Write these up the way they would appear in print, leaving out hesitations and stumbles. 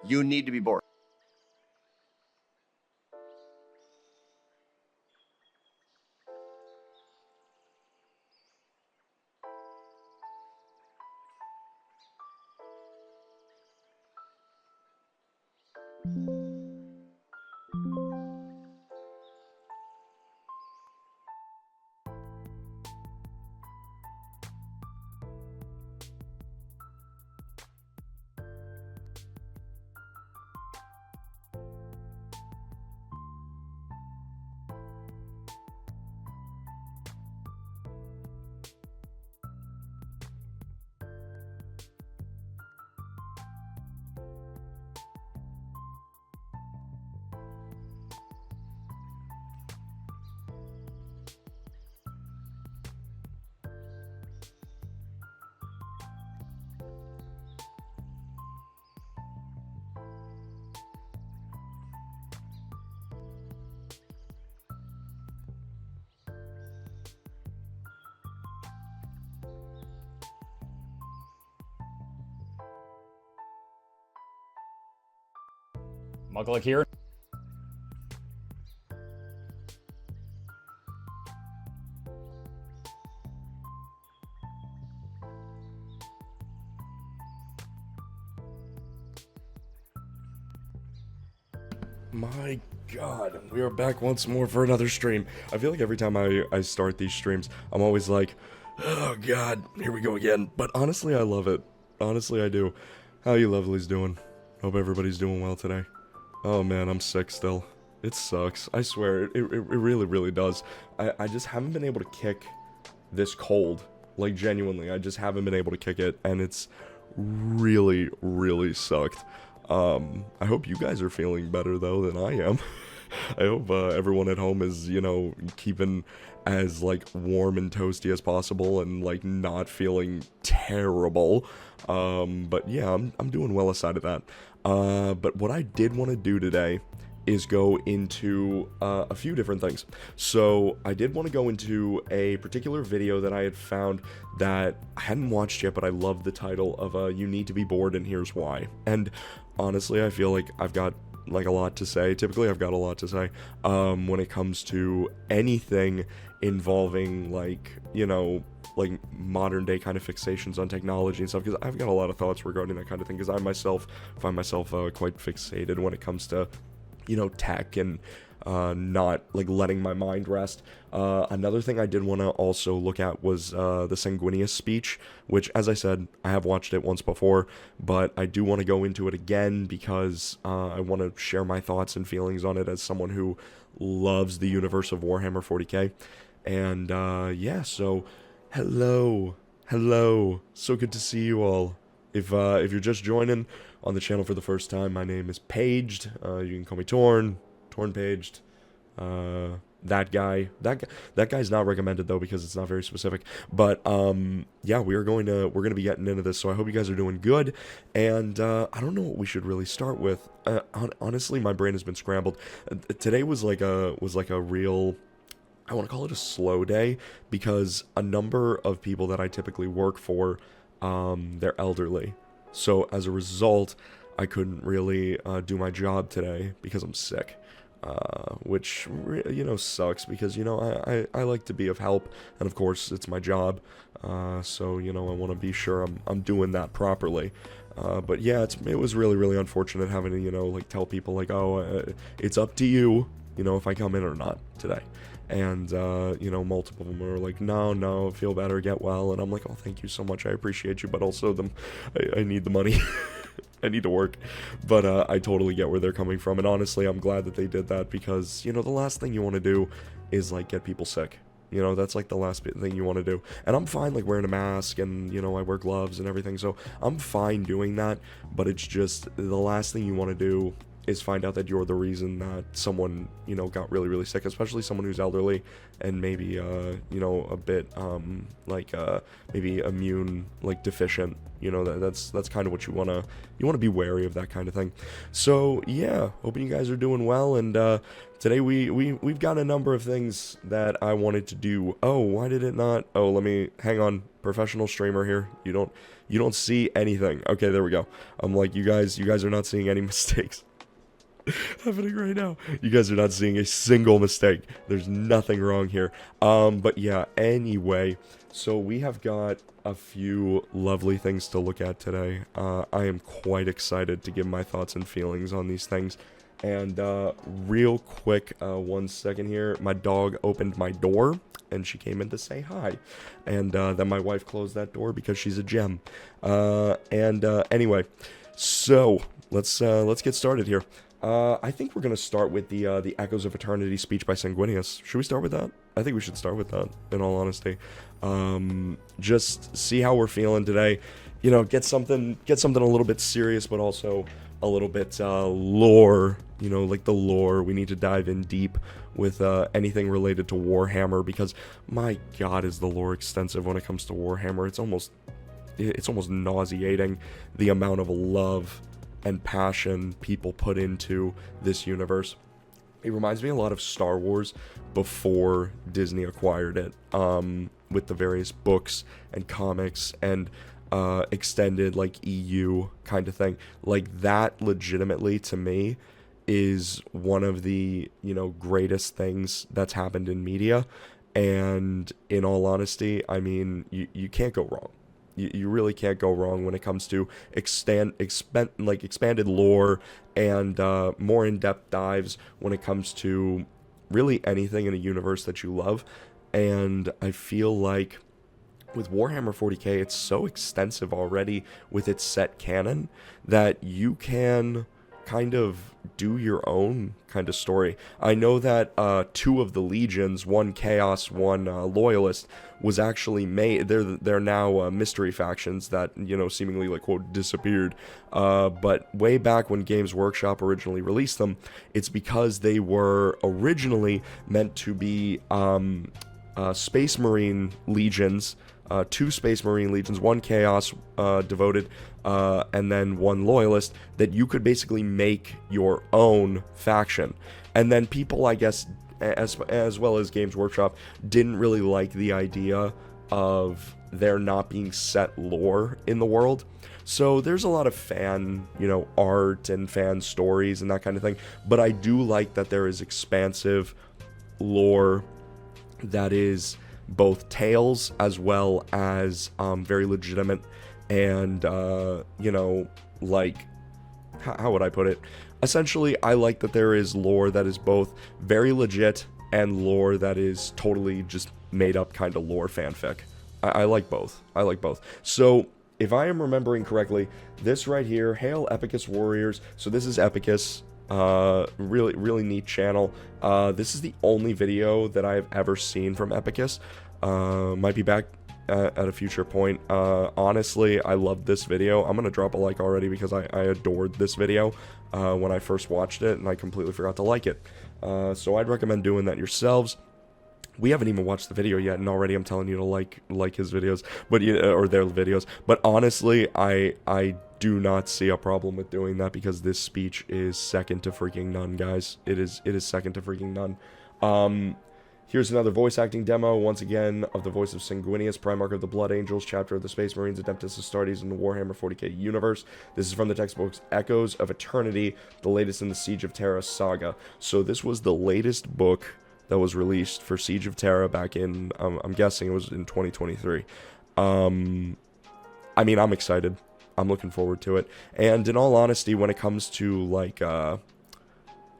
You need to be bored. Mugluck here. My god, we are back once more for another stream. I feel like every time I start these streams, I'm always like, oh god, here we go again. But honestly, I love it. Honestly, I do. How you lovelies doing? Hope everybody's doing well today. Oh man, I'm sick still. It sucks. I swear, it really, really does. I just haven't been able to kick this cold. Like, genuinely, I just haven't been able to kick it, and it's really, really sucked. I hope you guys are feeling better, though, than I am. I hope, everyone at home is, you know, keeping as, like, warm and toasty as possible and, like, not feeling terrible. But yeah, I'm doing well aside of that. But what I did want to do today is go into a few different things. So I did want to go into a particular video that I had found that I hadn't watched yet, but I love the title of You Need to Be Bored and Here's Why. And honestly, I feel like I've got like a lot to say. Typically I've got a lot to say when it comes to anything involving, like, you know, like modern day kind of fixations on technology and stuff, because I've got a lot of thoughts regarding that kind of thing, because I myself find myself quite fixated when it comes to, you know, tech and not like letting my mind rest. Another thing I did want to also look at was the Sanguinius speech, which, as I said, I have watched it once before, but I do want to go into it again because I want to share my thoughts and feelings on it as someone who loves the universe of Warhammer 40k. And yeah, so hello, so good to see you all. If you're just joining on the channel for the first time, my name is Paged. You can call me TornPaged. That guy's not recommended though, because it's not very specific. But yeah, we're gonna be getting into this, so I hope you guys are doing good. And I don't know what we should really start with. Honestly, my brain has been scrambled. Today was like a real, I want to call it a slow day, because a number of people that I typically work for, they're elderly. So as a result, I couldn't really do my job today because I'm sick. Which, you know, sucks, because, you know, I like to be of help, and of course it's my job, so, you know, I want to be sure I'm doing that properly. But yeah, it was really, really unfortunate having to, you know, like tell people like, oh, it's up to you, you know, if I come in or not today. And, you know, multiple of them were like, no, feel better, get well. And I'm like, oh, thank you so much, I appreciate you, but also I need the money. I need to work. But I totally get where they're coming from, and honestly, I'm glad that they did that, because, you know, the last thing you want to do is, like, get people sick. You know, that's, like, the last thing you want to do. And I'm fine, like, wearing a mask, and, you know, I wear gloves and everything, so I'm fine doing that, but it's just, the last thing you want to do find out that you're the reason that someone, got really, really sick, especially someone who's elderly and maybe, a bit, maybe immune, deficient. That's kind of what you want to be wary of, that kind of thing. So, yeah, hoping you guys are doing well, and, today we've got a number of things that I wanted to do. Oh, why did it not? Oh, let me, hang on, professional streamer here. You don't see anything. Okay, there we go. I'm like, you guys are not seeing any mistakes happening right now. You guys are not seeing a single mistake. There's nothing wrong here. But yeah, anyway, so we have got a few lovely things to look at today. I am quite excited to give my thoughts and feelings on these things. And real quick, 1 second here, my dog opened my door and she came in to say hi, and then my wife closed that door because she's a gem. Anyway, so let's get started here. I think we're gonna start with the Echoes of Eternity speech by Sanguinius. Should we start with that? I think we should start with that, in all honesty. Just see how we're feeling today. Get something a little bit serious, but also a little bit lore, like the lore. We need to dive in deep with anything related to Warhammer, because my god, is the lore extensive when it comes to Warhammer. It's almost nauseating the amount of love and passion people put into this universe. It reminds me a lot of Star Wars before Disney acquired it, with the various books and comics and extended EU kind of thing. That legitimately, to me, is one of the greatest things that's happened in media. And in all honesty, I mean, you can't go wrong. You really can't go wrong when it comes to expanded lore and more in-depth dives when it comes to really anything in a universe that you love. And I feel like with Warhammer 40k, it's so extensive already with its set canon that you can kind of do your own kind of story. I know that 2 of the legions, one Chaos, one Loyalist, was actually made. They're now mystery factions that seemingly quote disappeared. But way back when Games Workshop originally released them, it's because they were originally meant to be Space Marine legions. 2 Space Marine legions, 1 Chaos devoted, and then 1 Loyalist, that you could basically make your own faction. And then people, I guess, as well as Games Workshop, didn't really like the idea of there not being set lore in the world. So there's a lot of fan, art and fan stories and that kind of thing. But I do like that there is expansive lore that is both tales as well as very legitimate and how would I put it? Essentially, I like that there is lore that is both very legit and lore that is totally just made up kind of lore fanfic. I like both. So if I am remembering correctly, this right here, Hail Epicus Warriors. So this is Epicus. Really neat channel. This is the only video that I've ever seen from Epicus. Might be back at a future point. Honestly, I love this video. I'm gonna drop a like already because I adored this video when I first watched it, and I completely forgot to like it. So I'd recommend doing that yourselves. We haven't even watched the video yet, and already I'm telling you to like his videos, but or their videos. But honestly, I do not see a problem with doing that, because this speech is second to freaking none, guys. It is second to freaking none. Here's another voice acting demo, once again, of the voice of Sanguinius, Primarch of the Blood Angels, chapter of the Space Marines, Adeptus Astartes in the Warhammer 40k universe. This is from the textbooks Echoes of Eternity, the latest in the Siege of Terra saga. So this was the latest book that was released for Siege of Terra back in, I'm guessing it was in 2023. I mean, I'm excited. I'm looking forward to it. And in all honesty, when it comes to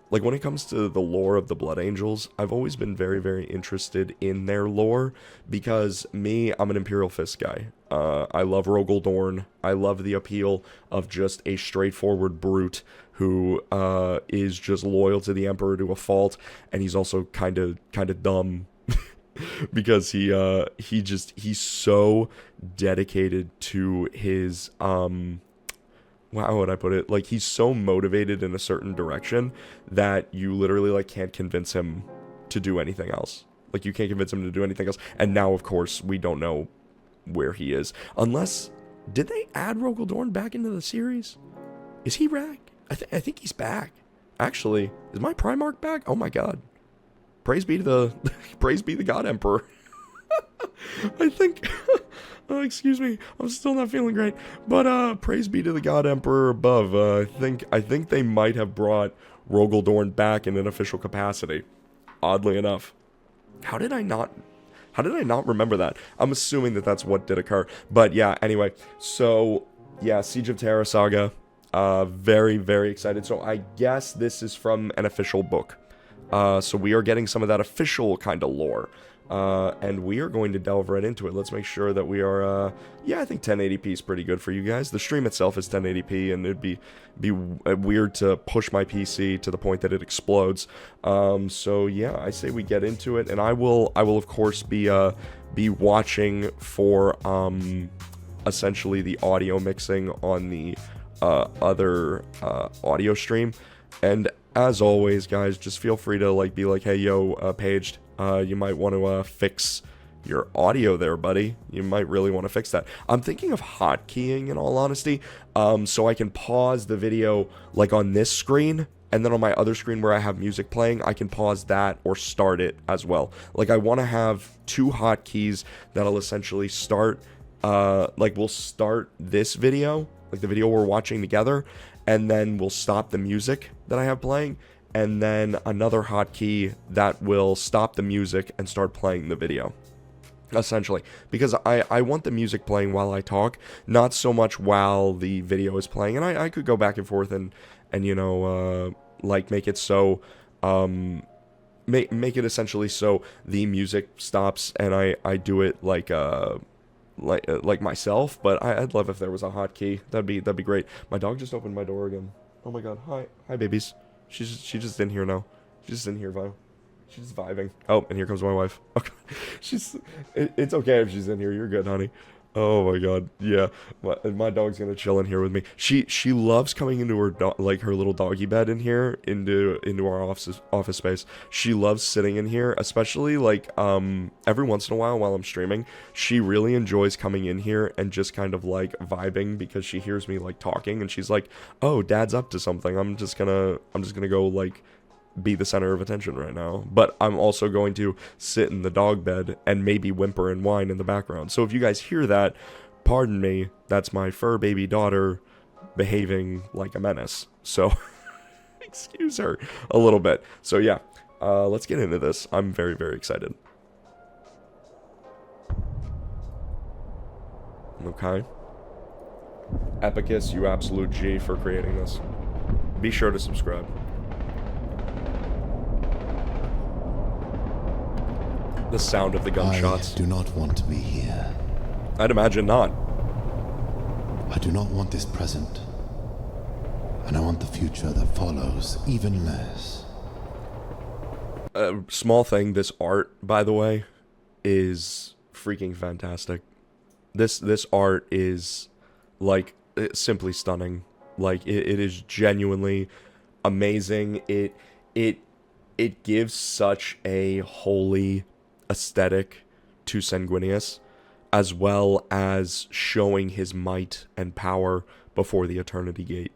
when it comes to the lore of the Blood Angels, I've always been very, very interested in their lore, because I'm an Imperial Fist guy. I love Rogel Dorn. I love the appeal of just a straightforward brute who is just loyal to the Emperor to a fault, and he's also kind of dumb because he's so dedicated to his how would I put it? Like, he's so motivated in a certain direction that you literally, like, can't convince him to do anything else. Like, you can't convince him to do anything else. And now, of course, we don't know where he is. Unless, did they add Rogel Dorn back into the series? Is he back? I think he's back. Actually, is my Primarch back? Oh my god. Praise be to the, praise be the God Emperor. I think, oh, excuse me, I'm still not feeling great. But, praise be to the God Emperor above. I think they might have brought Rogel Dorn back in an official capacity. Oddly enough. How did I not remember that? I'm assuming that that's what did occur. But yeah, anyway. So, yeah, Siege of Terra Saga. Very, very excited. So I guess this is from an official book. So we are getting some of that official kind of lore. And we are going to delve right into it. Let's make sure that we are, yeah, I think 1080p is pretty good for you guys. The stream itself is 1080p, and it'd be weird to push my PC to the point that it explodes. So yeah, I say we get into it, and I will of course be watching for, essentially the audio mixing on the, other, audio stream. And as always, guys, just feel free to, like, be like, hey, yo, Paged, you might want to fix your audio there, buddy. You might really want to fix that. I'm thinking of hotkeying, in all honesty, so I can pause the video, like, on this screen, and then on my other screen where I have music playing, I can pause that or start it as well. Like, I want to have two hotkeys that'll essentially start, like, we'll start this video, like the video we're watching together, and then we'll stop the music that I have playing, and then another hotkey that will stop the music and start playing the video, essentially, because I want the music playing while I talk, not so much while the video is playing. And I could go back and forth and you know, like, make it so, make it essentially so the music stops and I do it like myself. But I'd love if there was a hotkey. That'd be great. My dog just opened my door again. Oh my god. Hi babies. She's just in here now. She's just in here, Vio. She's just vibing. Oh, and here comes my wife. Okay. It's okay if she's in here. You're good, honey. Oh my god. Yeah. My dog's gonna chill in here with me. She loves coming into her her little doggy bed in here, into our office space. She loves sitting in here, especially like every once in a while I'm streaming. She really enjoys coming in here and just kind of like vibing, because she hears me like talking and she's like, "Oh, Dad's up to something. I'm just gonna go like be the center of attention right now." But I'm also going to sit in the dog bed and maybe whimper and whine in the background. So if you guys hear that, pardon me, that's my fur baby daughter behaving like a menace. So excuse her a little bit. So yeah, let's get into this. I'm very, very excited. Okay. Epicus, you absolute G for creating this. Be sure to subscribe. The sound of the gunshots. I do not want to be here. I'd imagine not. I do not want this present. And I want the future that follows even less. Small thing, this art, by the way, is freaking fantastic. This art is, like, simply stunning. Like, it is genuinely amazing. It gives such a holy aesthetic to Sanguinius, as well as showing his might and power before the Eternity Gate.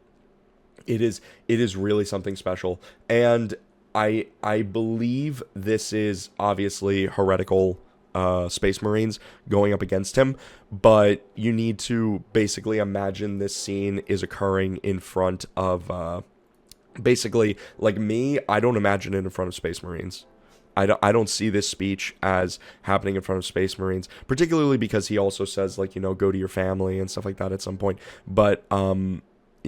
It is really something special, and I believe this is obviously heretical Space Marines going up against him, but you need to basically imagine this scene is occurring in front of basically, like me, I don't imagine it in front of Space Marines. I don't see this speech as happening in front of Space Marines, particularly because he also says, like, you know, go to your family and stuff like that at some point. But, you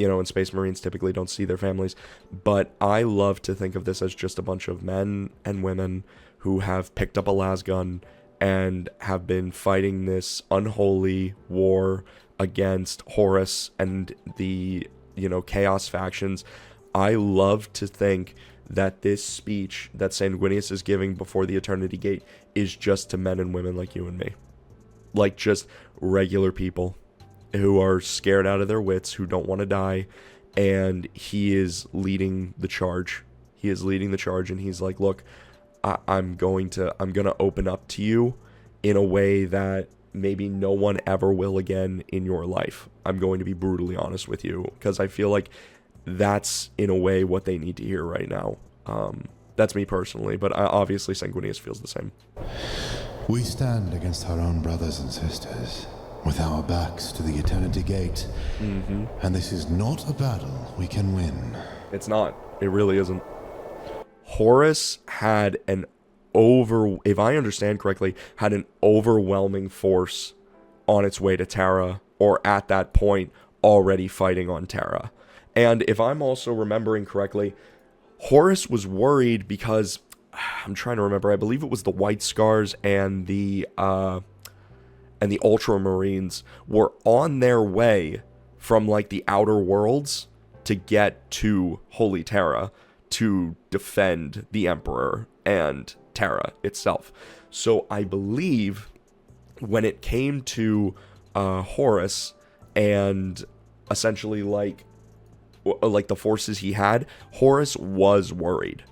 know, and Space Marines typically don't see their families. But I love to think of this as just a bunch of men and women who have picked up a lasgun and have been fighting this unholy war against Horus and the, you know, Chaos factions. I love to think that this speech that Sanguinius is giving before the Eternity Gate is just to men and women like you and me. Like, just regular people. who are scared out of their wits, who don't want to die, and he is leading the charge. He is leading the charge, and he's like, look, I'm gonna open up to you in a way that maybe no one ever will again in your life. I'm going to be brutally honest with you, because I feel like that's in a way what they need to hear right now. That's me personally, but obviously Sanguinius feels the same. We stand against our own brothers and sisters, with our backs to the Eternity Gate, and this is not a battle we can win. It's not. It really isn't. Horus had if I understand correctly, had an overwhelming force on its way to Terra, or at that point, already fighting on Terra. And if I'm also remembering correctly, Horus was worried because, I'm trying to remember, I believe it was the White Scars and the Ultramarines were on their way from, like, the Outer Worlds to get to Holy Terra to defend the Emperor and Terra itself. So I believe when it came to Horus and essentially like the forces he had, Horus was worried.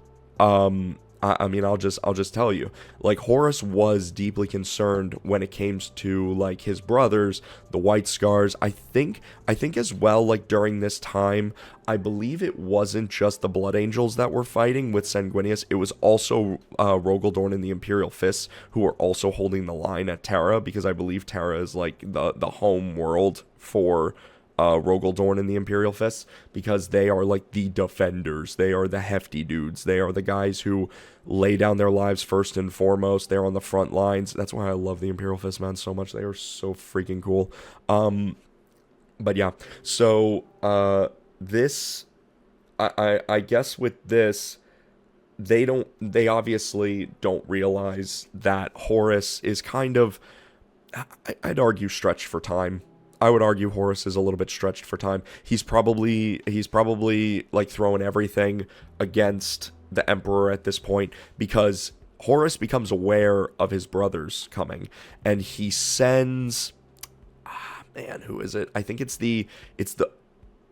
I mean, I'll just tell you, like, Horus was deeply concerned when it came to, like, his brothers, the White Scars. I think as well, like, during this time, I believe it wasn't just the Blood Angels that were fighting with Sanguinius. It was also Rogaldorn and the Imperial Fists who were also holding the line at Terra, because I believe Terra is, like, the home world for Rogaldorn and the Imperial Fists, because they are like the defenders. They are the hefty dudes. They are the guys who lay down their lives first and foremost. They're on the front lines. That's why I love the Imperial Fist, man, so much. They are so freaking cool. But yeah, so this, I guess with this, they obviously don't realize that Horus is kind of, I'd argue, stretched for time. I would argue Horus is a little bit stretched for time. He's probably like throwing everything against the Emperor at this point, because Horus becomes aware of his brothers coming, and he sends, who is it? I think is it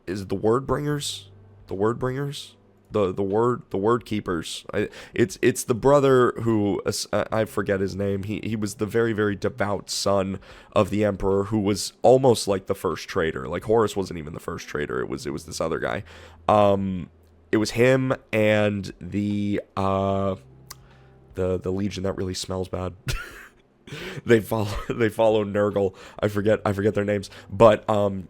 the Word Bringers? The Word Bringers? The word keepers. It's the brother who, I forget his name. He was the very, very devout son of the Emperor, who was almost like the first traitor. Like, Horus wasn't even the first traitor. It was this other guy. It was him and the legion that really smells bad. They follow Nurgle. I forget their names. But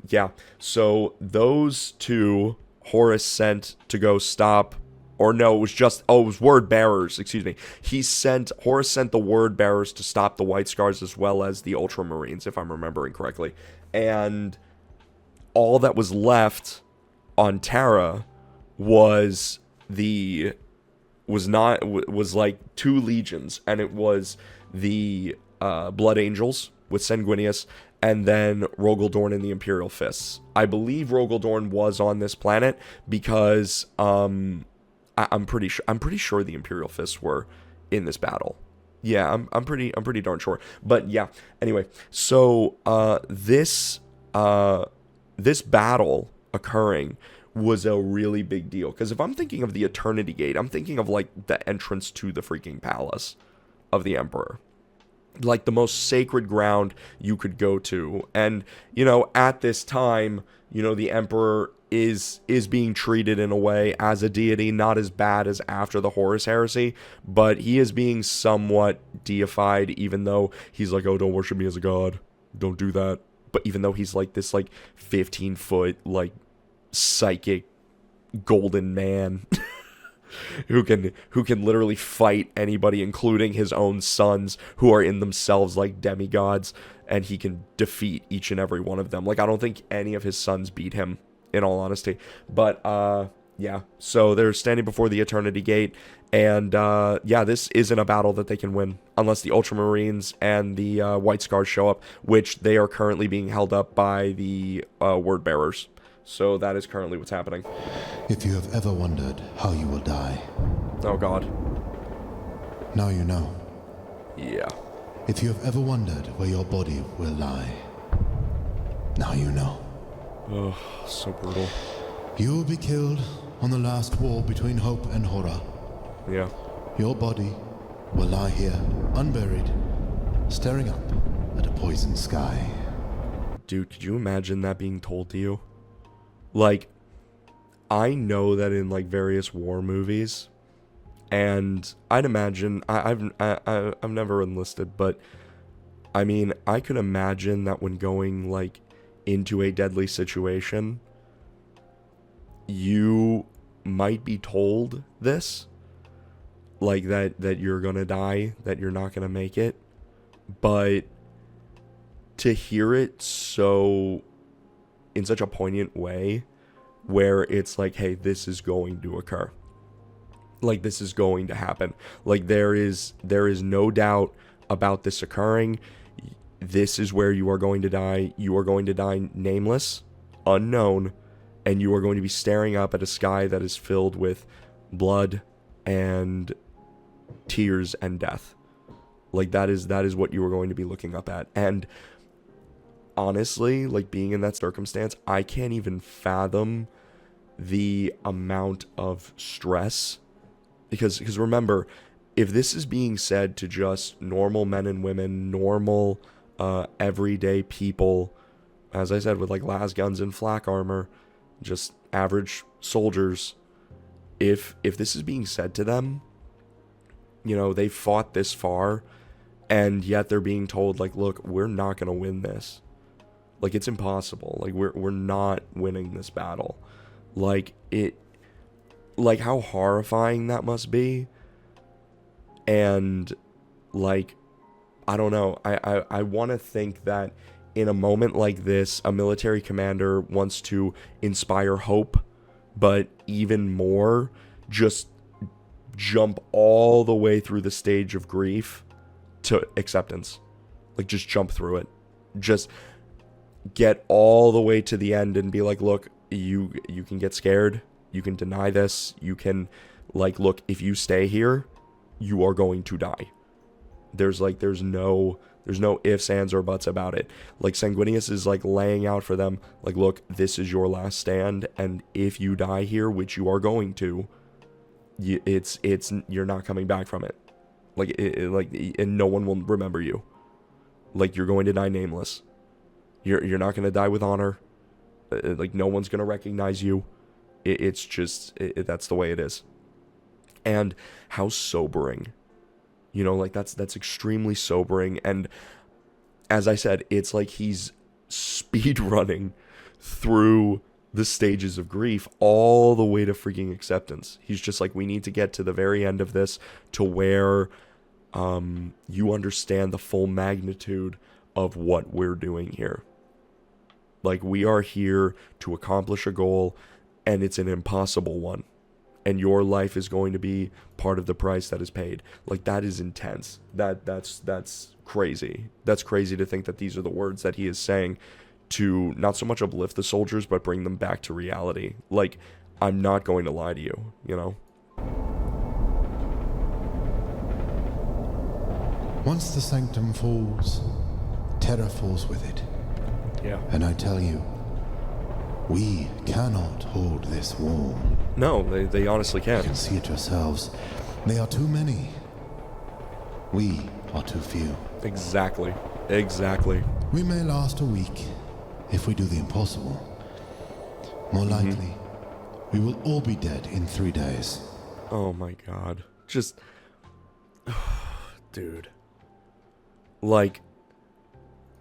yeah. So those two Horus sent to go stop, or no, it was Word Bearers, excuse me. Horus sent the Word Bearers to stop the White Scars as well as the Ultramarines, if I'm remembering correctly. And all that was left on Terra was like two legions, and it was the Blood Angels with Sanguinius, and then Rogaldorn and the Imperial Fists. I believe Rogaldorn was on this planet because I'm pretty sure the Imperial Fists were in this battle. Yeah, I'm pretty darn sure. But yeah, anyway, so this battle occurring was a really big deal, because if I'm thinking of the Eternity Gate, I'm thinking of like the entrance to the freaking palace of the Emperor. Like the most sacred ground you could go to. And, you know, at this time, you know, the Emperor is being treated in a way as a deity, not as bad as after the Horus heresy, but he is being somewhat deified, even though he's like, oh, don't worship me as a god, don't do that. But even though he's like this like 15-foot like psychic golden man who can literally fight anybody, including his own sons, who are in themselves like demigods, and he can defeat each and every one of them. Like, I don't think any of his sons beat him, in all honesty. But yeah, so they're standing before the Eternity Gate, and yeah, this isn't a battle that they can win unless the Ultramarines and the White Scars show up, which they are currently being held up by the Word Bearers. So that is currently what's happening. If you have ever wondered how you will die, oh god, now you know. Yeah. If you have ever wondered where your body will lie, Now you know. Oh, so brutal. You will be killed on the last war between hope and horror. Yeah. Your body will lie here, unburied, staring up at a poisoned sky. Dude, could you imagine that being told to you? Like, I know that in like various war movies, and I'd imagine I've never enlisted, but I mean, I could imagine that when going like into a deadly situation, you might be told this, like that you're gonna die, that you're not gonna make it, but to hear it so in such a poignant way, where it's like, hey, this is going to occur, like this is going to happen, like there is no doubt about this occurring. This is where you are going to die. You are going to die nameless, unknown, and you are going to be staring up at a sky that is filled with blood and tears and death. Like that is what you are going to be looking up at. And honestly, like being in that circumstance, I can't even fathom the amount of stress, because remember, if this is being said to just normal men and women, normal everyday people, as I said, with like las guns and flak armor, just average soldiers, if this is being said to them, you know, they fought this far, and yet they're being told like, look, we're not gonna win this. Like, it's impossible. Like, we're not winning this battle. Like, like how horrifying that must be. And like, I don't know. I want to think that in a moment like this, a military commander wants to inspire hope, but even more, just jump all the way through the stage of grief to acceptance. Like, just jump through it. Just get all the way to the end and be like, look, you can get scared. You can deny this. You can, like, look, if you stay here, you are going to die. There's no ifs, ands, or buts about it. Like, Sanguinius is like laying out for them, like, look, this is your last stand, and if you die here, which you are going to, you're not coming back from it. Like, and no one will remember you. Like, you're going to die nameless. You're not going to die with honor. Like, no one's going to recognize you. It's just, that's the way it is. And how sobering. You know, like, that's extremely sobering. And as I said, it's like he's speed running through the stages of grief all the way to freaking acceptance. He's just like, we need to get to the very end of this, to where you understand the full magnitude of what we're doing here. Like, we are here to accomplish a goal, and it's an impossible one. And your life is going to be part of the price that is paid. Like, that is intense. That's crazy. That's crazy to think that these are the words that he is saying to not so much uplift the soldiers, but bring them back to reality. Like, I'm not going to lie to you, you know? Once the sanctum falls, terror falls with it. Yeah. And I tell you, we cannot hold this wall. No, they honestly You can't. can see it yourselves. They are too many. We are too few. Exactly. We may last a week if we do the impossible. More likely, we will all be dead in 3 days. Oh my god. Just, dude. Like,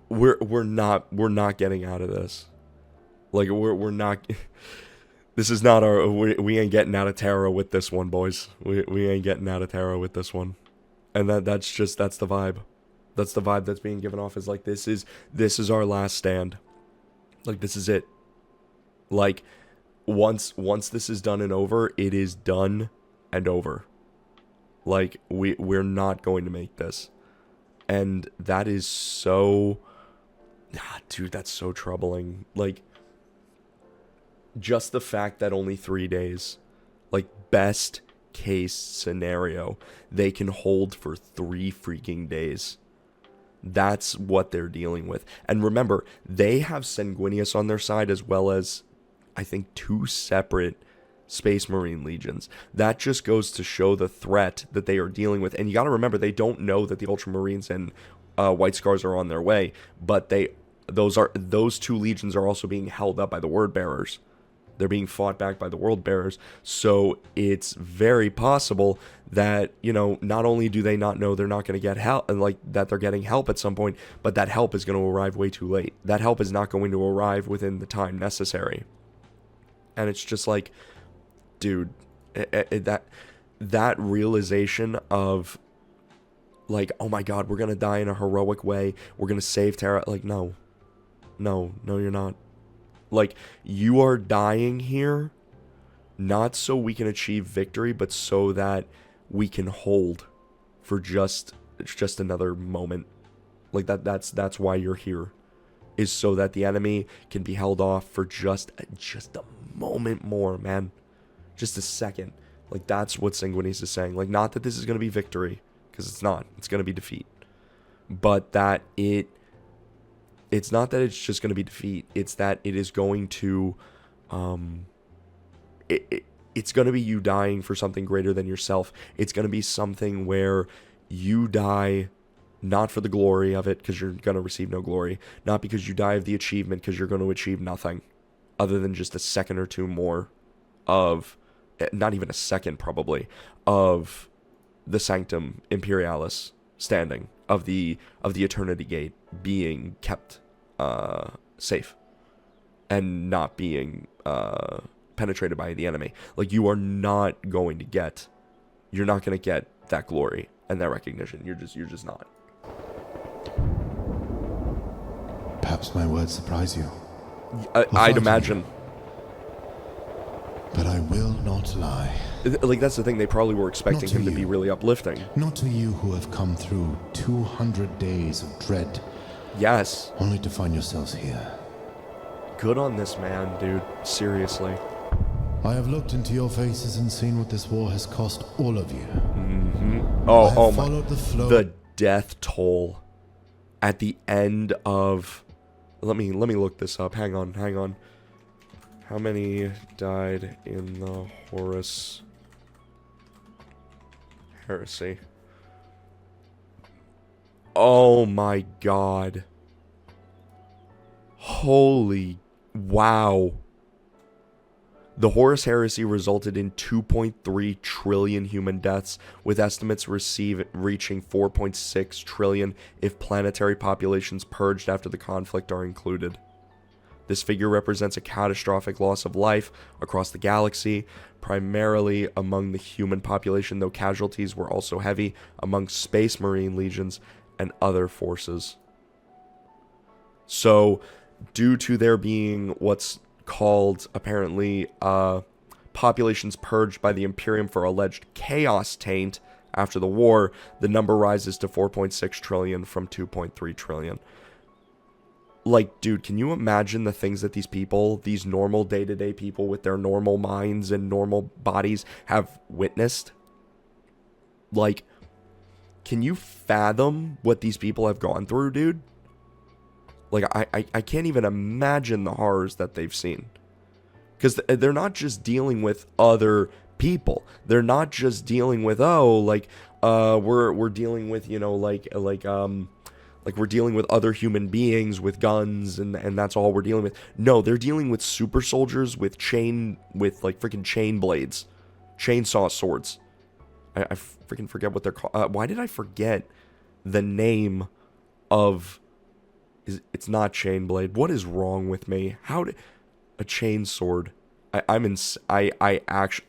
we're not getting out of this. Like, we're not. This is not our. We ain't getting out of Terra with this one, boys. We ain't getting out of Terra with this one. And that's the vibe. That's the vibe that's being given off, is like, this is our last stand. Like, this is it. Like, once this is done and over, it is done and over. Like, we're not going to make this. And that is so, dude, that's so troubling. Like, just the fact that only 3 days, like, best case scenario, they can hold for 3 freaking days. That's what they're dealing with. And remember, they have Sanguinius on their side as well as, I think, 2 separate Space Marine legions. That just goes to show the threat that they are dealing with. And you got to remember, they don't know that the Ultramarines and White Scars are on their way, but those 2 legions are also being held up by the Word Bearers. They're being fought back by the World Bearers. So it's very possible that, not only do they not know they're not going to get help, like that they're getting help at some point, but that help is going to arrive way too late. That help is not going to arrive within the time necessary. And it's just like, dude, that realization of, like, oh my God, we're going to die in a heroic way. We're going to save Terra. Like, no, you're not. Like, you are dying here, not so we can achieve victory, but so that we can hold for just another moment. Like, that's why you're here, is so that the enemy can be held off for just a moment more, man. Just a second. Like, that's what Sanguinius is saying. Like, not that this is going to be victory, because it's not. It's going to be defeat. But that it's not that it's just going to be defeat. It's that it is going to, it's going to be you dying for something greater than yourself. It's going to be something where you die not for the glory of it, because you're going to receive no glory. Not because you die of the achievement, because you're going to achieve nothing other than just a second or 2 more of, not even a second probably, of the Sanctum Imperialis standing, of the Eternity Gate being kept safe and not being penetrated by the enemy. Like, you're not going to get that glory and that recognition. You're just not. Perhaps my words surprise you. I'd imagine. But I will not lie. Like, that's the thing. They probably were expecting him to be really uplifting. Not to you who have come through 200 days of dread. Yes. Only to find yourselves here. Good on this man, dude. Seriously. I have looked into your faces and seen what this war has cost all of you. Mm-hmm. I have Oh followed my. the death toll at the end of... Let me look this up. Hang on. How many died in the Horus Heresy? Oh my God. Holy wow. The Horus Heresy resulted in 2.3 trillion human deaths, with estimates reaching 4.6 trillion if planetary populations purged after the conflict are included. This figure represents a catastrophic loss of life across the galaxy, primarily among the human population, though casualties were also heavy among Space Marine legions and other forces. So, due to there being what's called, apparently, populations purged by the Imperium for alleged chaos taint after the war, the number rises to 4.6 trillion from 2.3 trillion. Like, dude, can you imagine the things that these normal day-to-day people with their normal minds and normal bodies have witnessed? Like, can you fathom what these people have gone through, dude? Like, I can't even imagine the horrors that they've seen. Because they're not just dealing with other people. They're not just dealing with, we're dealing with, we're dealing with other human beings with guns and that's all we're dealing with. No, they're dealing with super soldiers with freaking chain blades. Chainsaw swords. I freaking forget what they're called. Why did I forget the name of... It's not chain blade. What is wrong with me? A chain sword? I actually...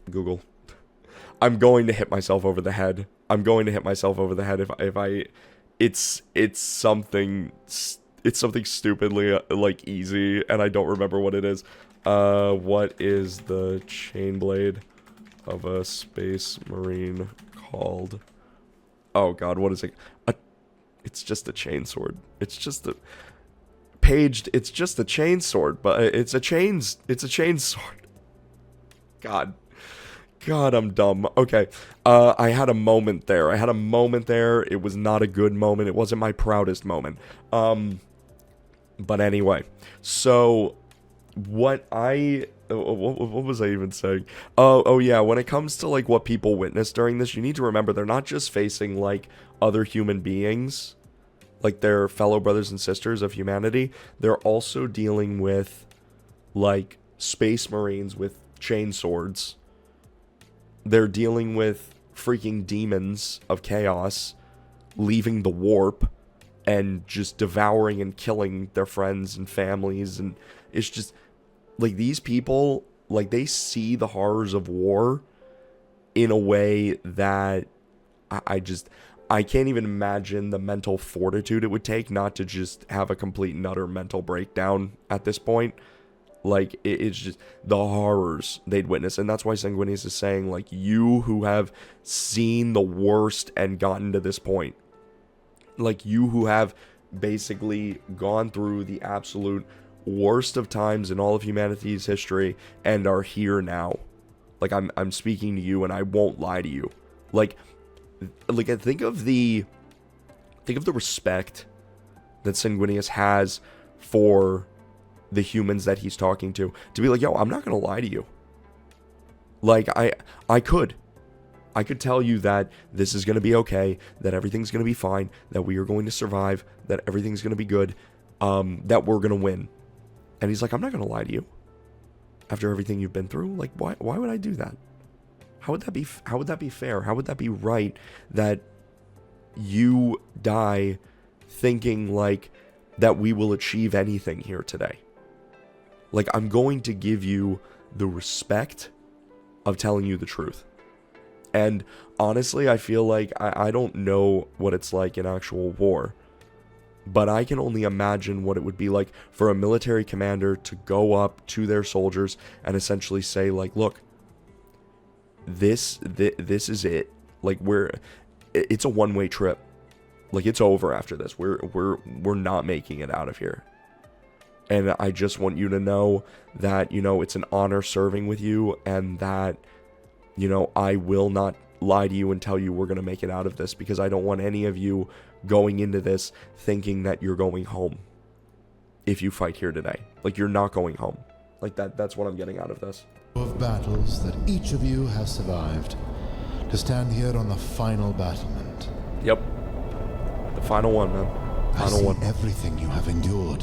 Google. I'm going to hit myself over the head. It's something stupidly easy, and I don't remember what it is. What is the chain blade of a Space Marine called? Oh God, what is it? It's just a chain sword. It's just a paged. It's just a chain sword, but it's a chain sword. God, God, I'm dumb. Okay. I had a moment there. It was not a good moment. It wasn't my proudest moment. But anyway. So, what was I even saying? Oh yeah, when it comes to, like, what people witness during this, you need to remember they're not just facing, like, other human beings, like their fellow brothers and sisters of humanity. They're also dealing with, like, space marines with chain swords. They're dealing with freaking demons of chaos leaving the warp and just devouring and killing their friends and families. And it's just, like, these people, like, they see the horrors of war in a way that I can't even imagine the mental fortitude it would take not to just have a complete and utter mental breakdown at this point. Like, it's just the horrors they'd witness. And that's why Sanguinius is saying, like, you who have seen the worst and gotten to this point, like, you who have basically gone through the absolute worst of times in all of humanity's history and are here now. Like, I'm speaking to you, and I won't lie to you. Like, think of the respect that Sanguinius has for the humans that he's talking to be like, yo, I'm not gonna lie to you. Like, I could tell you that this is gonna be okay, that everything's gonna be fine, that we are going to survive, that everything's gonna be good, that we're gonna win. And he's like, I'm not gonna lie to you. After everything you've been through, like, why would I do that? How would that be fair? How would that be right that you die thinking like that we will achieve anything here today? Like, I'm going to give you the respect of telling you the truth. And honestly, I feel like I don't know what it's like in actual war, but I can only imagine what it would be like for a military commander to go up to their soldiers and essentially say, like, look, this is it. Like, it's a one-way trip. Like, it's over after this. We're not making it out of here. And I just want you to know that, you know, it's an honor serving with you, and that, you know, I will not lie to you and tell you we're going to make it out of this, because I don't want any of you going into this thinking that you're going home if you fight here today. Like, you're not going home. Like, that's what I'm getting out of this. Of battles that each of you has survived, to stand here on the final battlement. Yep. The final one, man. Final one. Everything you have endured.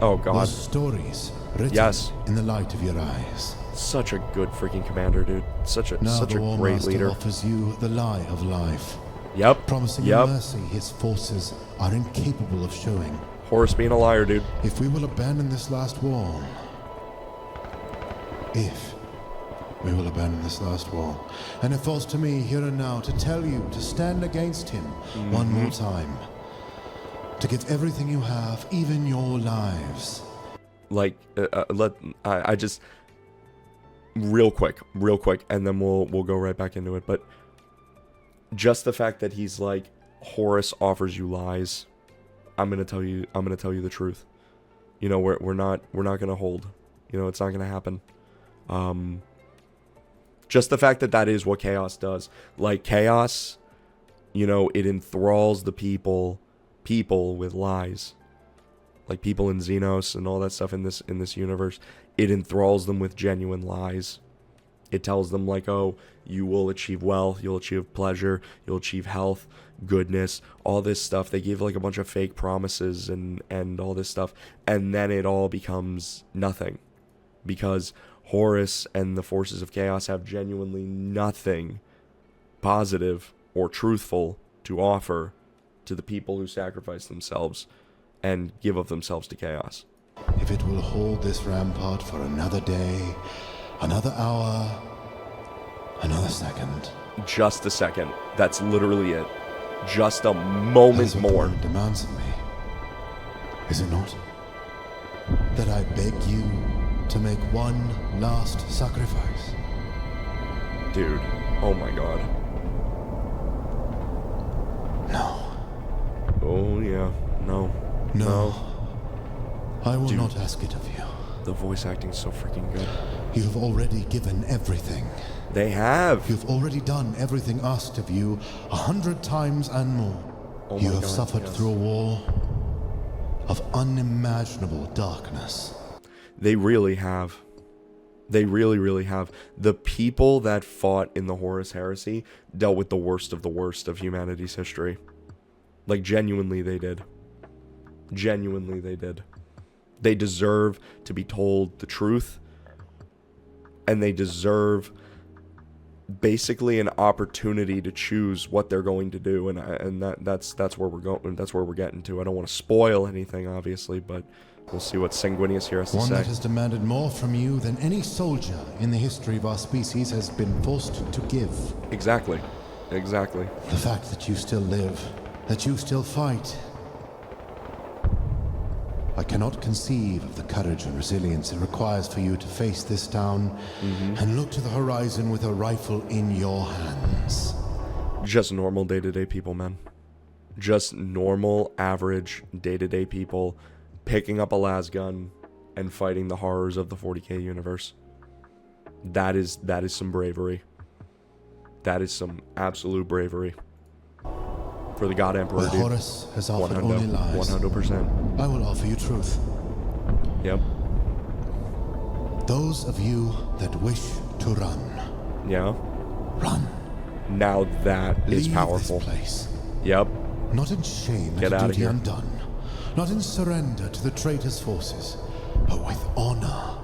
Oh, God. Those stories written in the light of your eyes. Such a good freaking commander, dude. Such a great leader. Now offers you the lie of life. Yep. Promising you mercy his forces are incapable of showing. Horus being a liar, dude. If we will abandon this last wall. If we will abandon this last wall. And it falls to me here and now to tell you to stand against him one more time. To give everything you have, even your lives. Like, I just, real quick, and then we'll go right back into it. But just the fact that he's like, Horus offers you lies, I'm gonna tell you the truth. You know, we're not gonna hold. You know, it's not gonna happen. Just the fact that is what chaos does. Like, chaos, you know, it enthralls the people with lies. Like, people in Xenos and all that stuff in this universe, it enthralls them with genuine lies. It tells them, like, oh, you will achieve wealth, you'll achieve pleasure, you'll achieve health, goodness, all this stuff. They give, like, a bunch of fake promises and all this stuff, and then it all becomes nothing. Because Horus and the forces of chaos have genuinely nothing positive or truthful to offer to the people who sacrifice themselves and give of themselves to chaos. If it will hold this rampart for another day, another hour, another second. Just a second. That's literally it. Just a moment more. That demands of me, is it not? That I beg you to make one last sacrifice. Dude, oh my God. No. Oh yeah, no. I will not ask it of you. The voice acting's so freaking good. You have already given everything. They have. You've already done everything asked of you 100 times and more. Oh You my have God, suffered yes. through a war of unimaginable darkness. They really have. They really, really have. The people that fought in the Horus Heresy dealt with the worst of humanity's history. Like, genuinely they did. Genuinely they did. They deserve to be told the truth. And they deserve basically an opportunity to choose what they're going to do. And that's where we're going. That's where we're getting to. I don't want to spoil anything, obviously, but we'll see what Sanguinius here has to One say. that has demanded more from you than any soldier in the history of our species has been forced to give. Exactly. Exactly. The fact that you still live, that you still fight. I cannot conceive of the courage and resilience it requires for you to face this town and look to the horizon with a rifle in your hands. Just normal day-to-day people, man. Just normal, average, day-to-day people picking up a lasgun and fighting the horrors of the 40k universe. That is some bravery. That is some absolute bravery. For the God Emperor, Where dude. Horus has offered only lies, 100%. I will offer you truth. Yep. Those of you that wish to run, Yeah. run. Now that is Leave powerful. this place. Yep. Not in shame Get at outta duty here. undone, not in surrender to the traitor's forces, but with honor.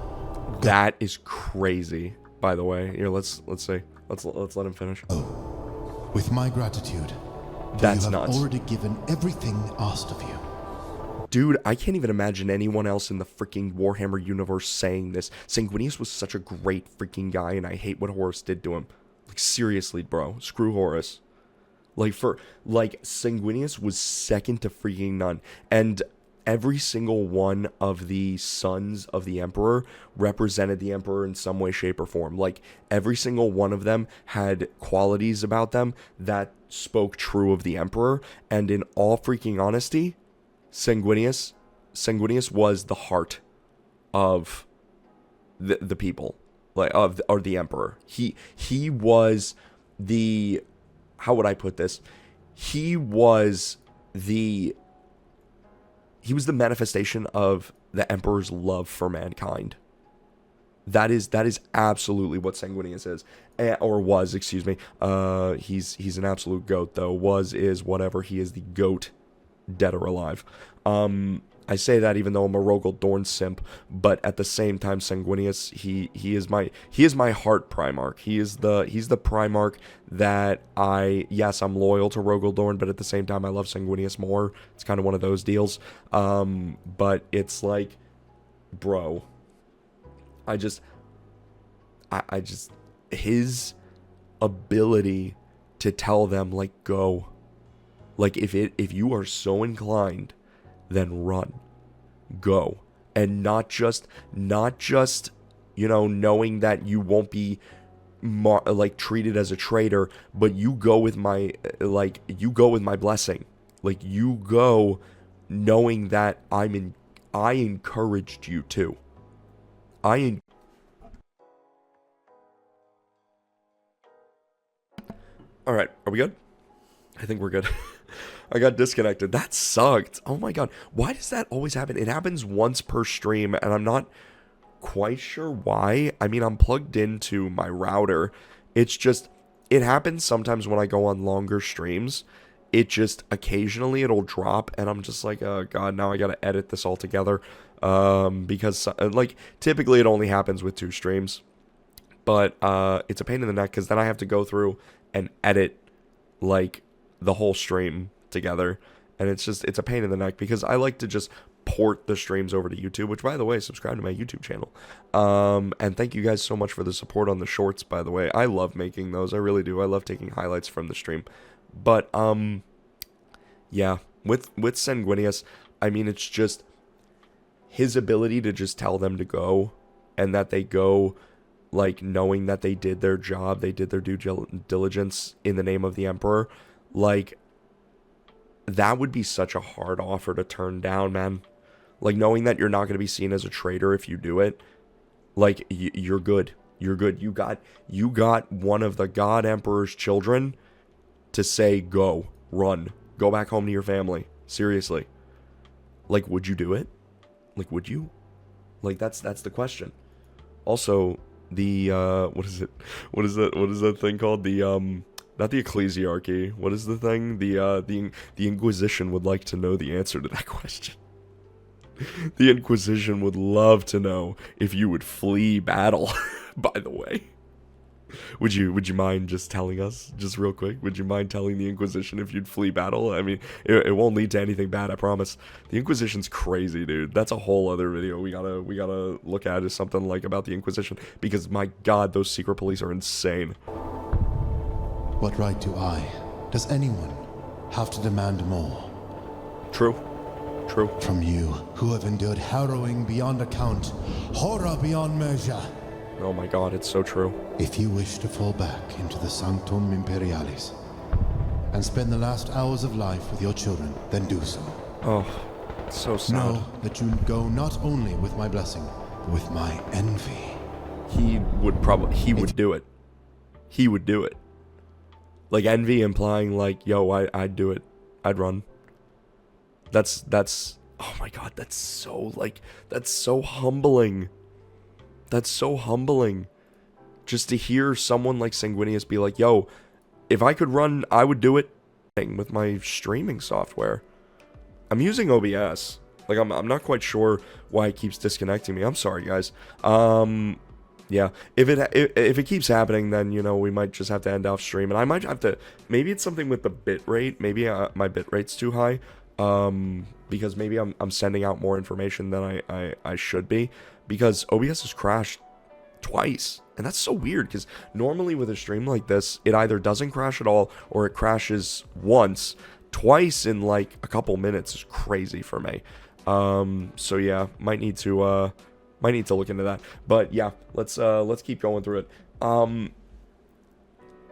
That is crazy. By the way, here let's see. Let's let him finish. With my gratitude, That's you have nuts. already given everything asked of you. Dude, I can't even imagine anyone else in the freaking Warhammer universe saying this. Sanguinius was such a great freaking guy, and I hate what Horus did to him. Like, seriously, bro. Screw Horus. Sanguinius was second to freaking none. And every single one of the sons of the Emperor represented the Emperor in some way, shape, or form. Like, every single one of them had qualities about them that spoke true of the Emperor. And in all freaking honesty, Sanguinius was the heart of the people, or the Emperor. He was the, how would I put this? He was the manifestation of the Emperor's love for mankind. That is absolutely what Sanguinius is, or was. Excuse me. He's an absolute goat though. Was, is, whatever. He is the goat, dead or alive. I say that even though I'm a Rogel Dorn simp, but at the same time, Sanguinius, he is my heart Primarch. He's the Primarch that I'm loyal to Rogel Dorn, but at the same time, I love Sanguinius more. It's kind of one of those deals. But it's like, bro, I just his ability to tell them, like, go. Like, if you are so inclined, then run. Go. And not just knowing that you won't be treated as a traitor, but you go with my blessing. Like, you go knowing that I encouraged you to. All right, are we good? I think we're good. I got disconnected. That sucked. Oh my god. Why does that always happen? It happens once per stream, and I'm not quite sure why. I mean, I'm plugged into my router. It's just, it happens sometimes when I go on longer streams. It just, occasionally it'll drop, and I'm just like, oh god, now I gotta edit this all together. Because, typically it only happens with 2 streams. But, it's a pain in the neck, because then I have to go through and edit, the whole stream together, and it's a pain in the neck because I like to just port the streams over to YouTube, which, by the way, subscribe to my YouTube channel, and thank you guys so much for the support on the shorts, by the way. I love making those. I really do. I love taking highlights from the stream. But yeah, with Sanguinius, I mean, it's just his ability to just tell them to go, and that they go, knowing that they did their job, they did their due diligence in the name of the Emperor. That would be such a hard offer to turn down, man. Knowing that you're not going to be seen as a traitor if you do it, you're good. You're good. You got one of the God Emperor's children to say, go, run, go back home to your family. Seriously. Like, would you do it? Like, would you? Like, that's the question. Also, the, what is that thing called? The, not the ecclesiarchy. What is the thing? The Inquisition would like to know the answer to that question. The Inquisition would love to know if you would flee battle, by the way. Would you mind just telling us, just real quick? Would you mind telling the Inquisition if you'd flee battle? I mean, it won't lead to anything bad, I promise. The Inquisition's crazy, dude. That's a whole other video we gotta look at, is something like about the Inquisition, because my god, those secret police are insane. What right do I, does anyone, have to demand more? True. From you, who have endured harrowing beyond account, horror beyond measure. Oh my god, it's so true. If you wish to fall back into the Sanctum Imperialis and spend the last hours of life with your children, then do so. Oh, so sad. Know that you go not only with my blessing, but with my envy. He would do it. He would do it. Like, envy implying like, yo, I'd do it. I'd run. That's, oh my god, that's so humbling. That's so humbling. Just to hear someone like Sanguinius be like, yo, if I could run, I would do it with my streaming software. I'm using OBS. Like, I'm not quite sure why it keeps disconnecting me. I'm sorry, guys. Yeah, if it keeps happening, then, you know, we might just have to end off stream. And I might have to, maybe it's something with the bitrate. Maybe my bitrate's too high. Because maybe I'm sending out more information than I should be, because OBS has crashed twice, and that's so weird, because normally with a stream like this, it either doesn't crash at all, or it crashes once. Twice in like a couple minutes is crazy for me. So yeah, might need to look into that. But yeah, let's keep going through it. I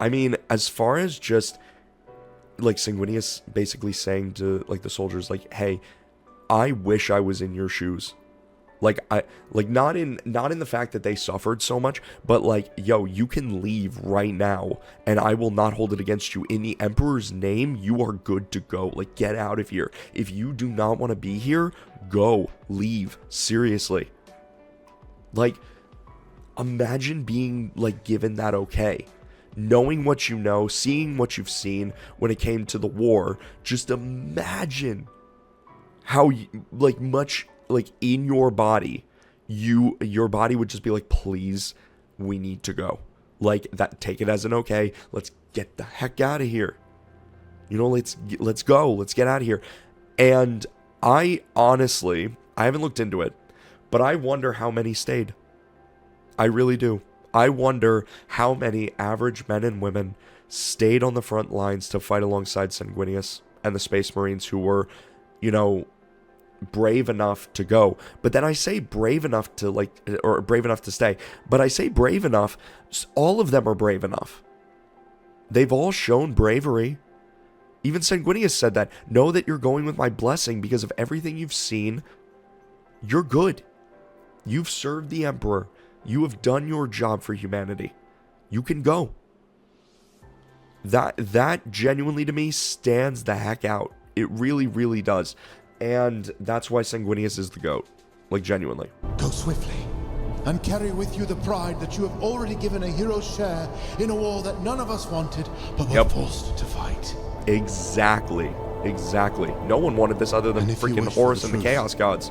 mean, as far as just like Sanguinius basically saying to like the soldiers, like, hey, I wish I was in your shoes. Like, not in the fact that they suffered so much, but like, yo, you can leave right now and I will not hold it against you. In the Emperor's name, you are good to go. Like, get out of here. If you do not want to be here, go, leave. Seriously. Like, imagine being like given that okay. Knowing what you know, seeing what you've seen when it came to the war, just imagine how much like in your body, your body would just be like, please, we need to go. Like that, take it as an okay. Let's get the heck out of here. You know, let's go. Let's get out of here. And I honestly haven't looked into it, but I wonder how many stayed. I really do. I wonder how many average men and women stayed on the front lines to fight alongside Sanguinius and the Space Marines, who were, you know, brave enough to go. But then I say brave enough to or brave enough to stay. But I say brave enough, all of them are brave enough. They've all shown bravery. Even Sanguinius said that. Know that you're going with my blessing because of everything you've seen. You're good. You've served the Emperor. You have done your job for humanity. You can go. That genuinely to me stands the heck out. It really, really does. And that's why Sanguinius is the GOAT. Like, genuinely. Go swiftly, and carry with you the pride that you have already given a hero's share in a war that none of us wanted, but were forced to fight. Exactly. No one wanted this other than freaking Horus and the Chaos Gods.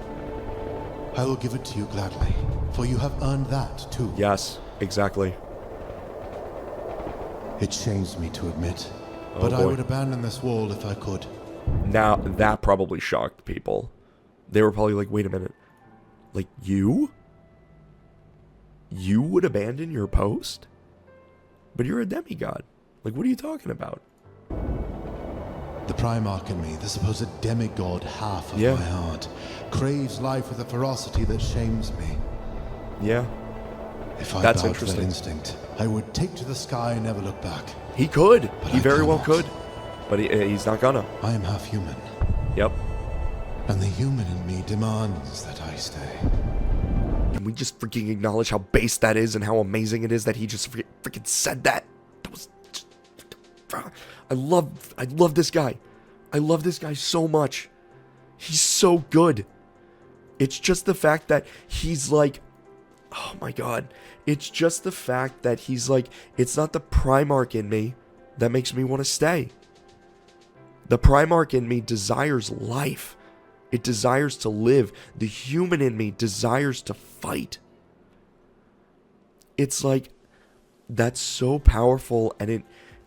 I will give it to you gladly, for you have earned that too. Yes, exactly. It shames me to admit, but I would abandon this world if I could. Now, that probably shocked people. They were probably like, wait a minute. Like, you? You would abandon your post? But you're a demigod. Like, what are you talking about? The Primarch in me, the supposed demigod half of my heart, craves life with a ferocity that shames me. Yeah. If I bowed to that instinct, I would take to the sky and never look back. He could. But he very well could. But he's not gonna. I am half human. Yep. And the human in me demands that I stay. we just freaking acknowledge how base that is and how amazing it is that he just freaking said that? That was just, I love this guy. I love this guy so much. He's so good. It's just the fact that he's like, oh my god. It's just the fact that he's like, it's not the Primarch in me that makes me want to stay. The Primarch in me desires life. It desires to live. The human in me desires to fight. It's like, that's so powerful, and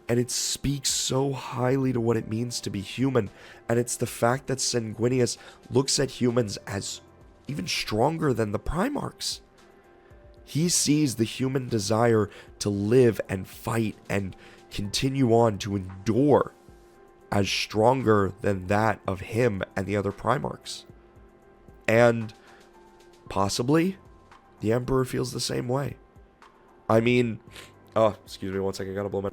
it speaks so highly to what it means to be human. And it's the fact that Sanguinius looks at humans as even stronger than the Primarchs. He sees the human desire to live and fight and continue on to endure as stronger than that of him and the other Primarchs. And possibly the Emperor feels the same way. I mean, oh, excuse me 1 second, I gotta blow my...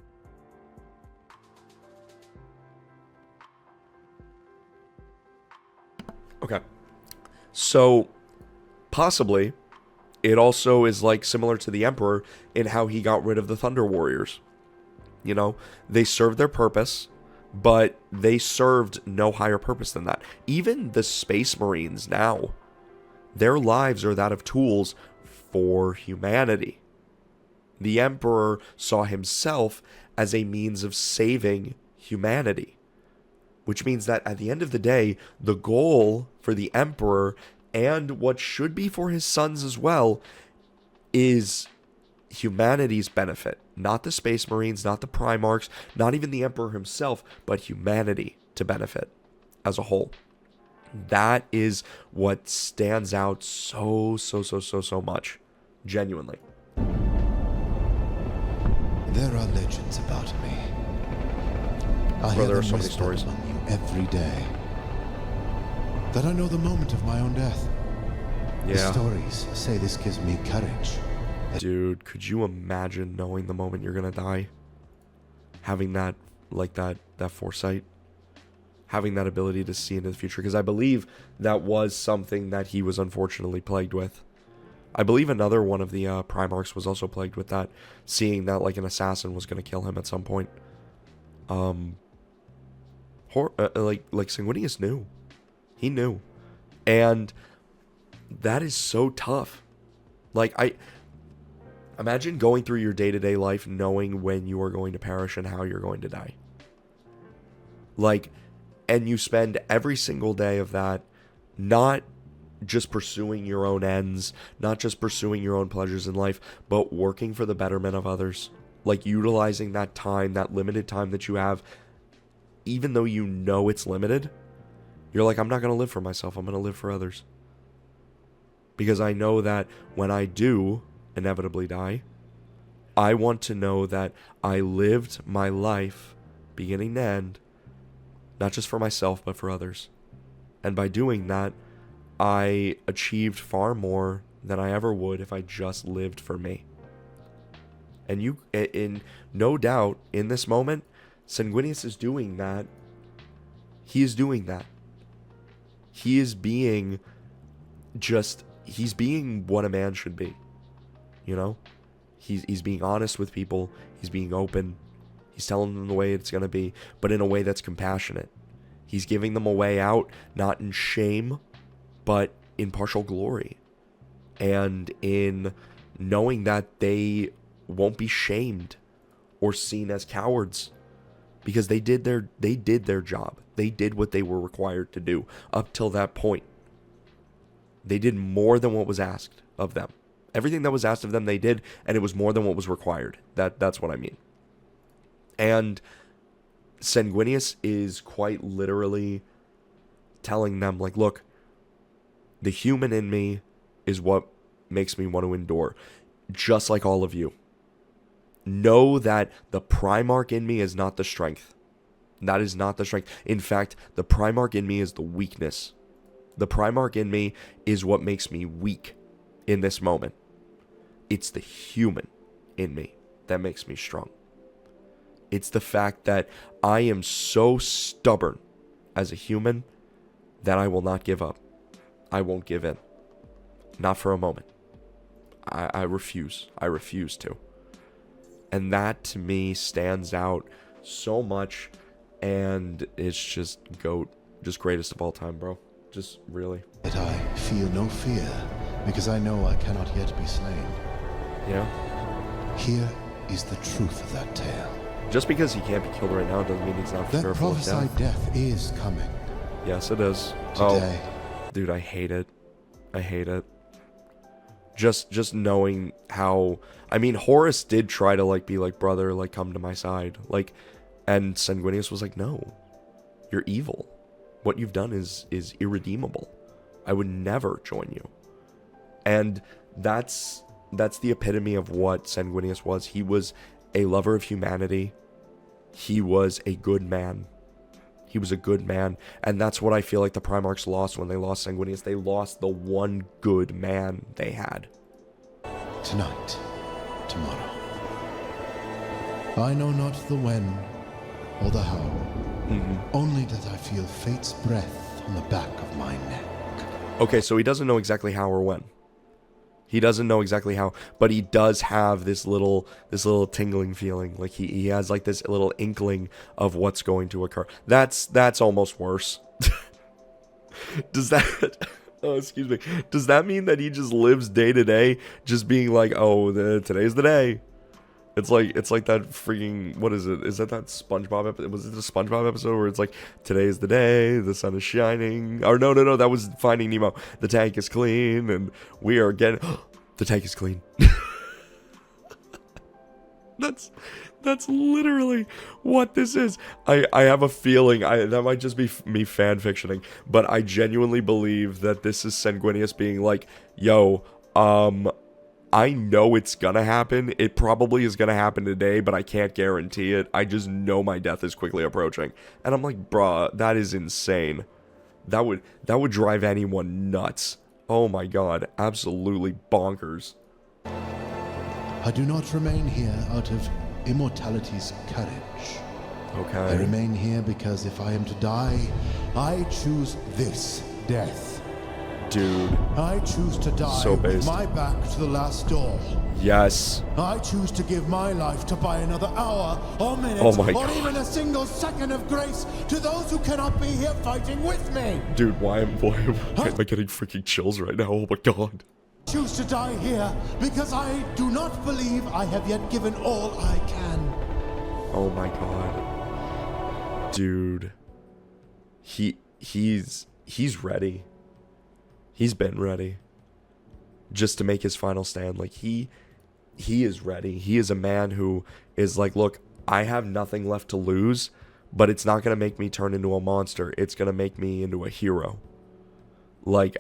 Okay. So, possibly, it also is like similar to the Emperor in how he got rid of the Thunder Warriors. You know, they served their purpose, but they served no higher purpose than that. Even the Space Marines now, their lives are that of tools for humanity. The Emperor saw himself as a means of saving humanity, which means that at the end of the day, the goal for the Emperor, and what should be for his sons as well, is humanity's benefit. Not the Space Marines, not the Primarchs, not even the Emperor himself, but humanity to benefit as a whole. That is what stands out so much. Genuinely. There are legends about me. I Bro, hear there are them so many whispered stories. among you every day. That I know the moment of my own death. The Yeah. stories say this gives me courage. Dude, could you imagine knowing the moment you're gonna die? Having that, like that foresight? Having that ability to see into the future? Because I believe that was something that he was unfortunately plagued with. I believe another one of the Primarchs was also plagued with that, seeing that like an assassin was gonna kill him at some point. Like Sanguinius knew. He knew. And that is so tough. Like, imagine going through your day-to-day life knowing when you are going to perish and how you're going to die. Like, and you spend every single day of that not just pursuing your own ends, not just pursuing your own pleasures in life, but working for the betterment of others. Like, utilizing that time, that limited time that you have, even though you know it's limited, you're like, I'm not going to live for myself, I'm going to live for others. Because I know that when I do inevitably die, I want to know that I lived my life, beginning to end, not just for myself, but for others. And by doing that, I achieved far more than I ever would if I just lived for me. And in no doubt, in this moment, Sanguinius is doing that. He is doing that. He is being he's being what a man should be. You know? He's being honest with people. He's being open. He's telling them the way it's going to be, but in a way that's compassionate. He's giving them a way out, not in shame, but in partial glory. And in knowing that they won't be shamed or seen as cowards, because they did their job. They did what they were required to do up till that point. They did more than what was asked of them. Everything that was asked of them they did, and it was more than what was required. That's what I mean. And Sanguinius is quite literally telling them, like, look, the human in me is what makes me want to endure, just like all of you. Know that the Primarch in me is not the strength. That is not the strength. In fact, the Primarch in me is the weakness. The Primarch in me is what makes me weak in this moment. It's the human in me that makes me strong. It's the fact that I am so stubborn as a human that I will not give up. I won't give in. Not for a moment. I refuse. I refuse to. And that to me stands out so much, and it's just GOAT, just greatest of all time, bro. Just really. Yet I feel no fear, because I know I cannot yet be slain. Yeah. Here is the truth of that tale. Just because he can't be killed right now doesn't mean he's not That fearful of prophesied death. death is coming. Yes, it is. Today. Oh, dude, I hate it. I hate it. Just knowing how, I mean, Horus did try to like be like, brother, like come to my side, like, and Sanguinius was like, no, you're evil. What you've done is irredeemable. I would never join you. And that's the epitome of what Sanguinius was. He was a lover of humanity. He was a good man. He was a good man. And that's what I feel like the Primarchs lost when they lost Sanguinius. They lost the one good man they had. Tonight, tomorrow. I know not the when or the how. Only that I feel fate's breath on the back of my neck. Okay, so he doesn't know exactly how or when. He doesn't know exactly how, but he does have this little tingling feeling. Like he has like this little inkling of what's going to occur. That's almost worse. Does that oh, excuse me. Does that mean that he just lives day to day just being like, "Oh, today's the day." It's like that freaking, what is it? Is that SpongeBob episode? Was it the SpongeBob episode where it's like, today's the day, the sun is shining? Or no, that was Finding Nemo. The tank is clean, and we are getting, the tank is clean. That's literally what this is. I have a feeling, that might just be me fan fictioning, but I genuinely believe that this is Sanguinius being like, yo, I know it's gonna happen. It probably is gonna happen today, but I can't guarantee it. I just know my death is quickly approaching. And I'm like, bruh, that is insane. That would drive anyone nuts. Oh my god, absolutely bonkers. I do not remain here out of immortality's courage. Okay. I remain here because if I am to die, I choose this death. Dude. I choose to die So with based. my back to the last door. Yes. I choose to give my life to buy another hour or minute Oh my or God. even a single second of grace to those who cannot be here fighting with me. Dude, why am I getting freaking chills right now? Oh my god. Choose to die here because I do not believe I have yet given all I can. Oh my god. Dude. He's ready. He's been ready. Just to make his final stand. Like he is ready. He is a man who is like, look, I have nothing left to lose, but it's not gonna make me turn into a monster. It's gonna make me into a hero. Like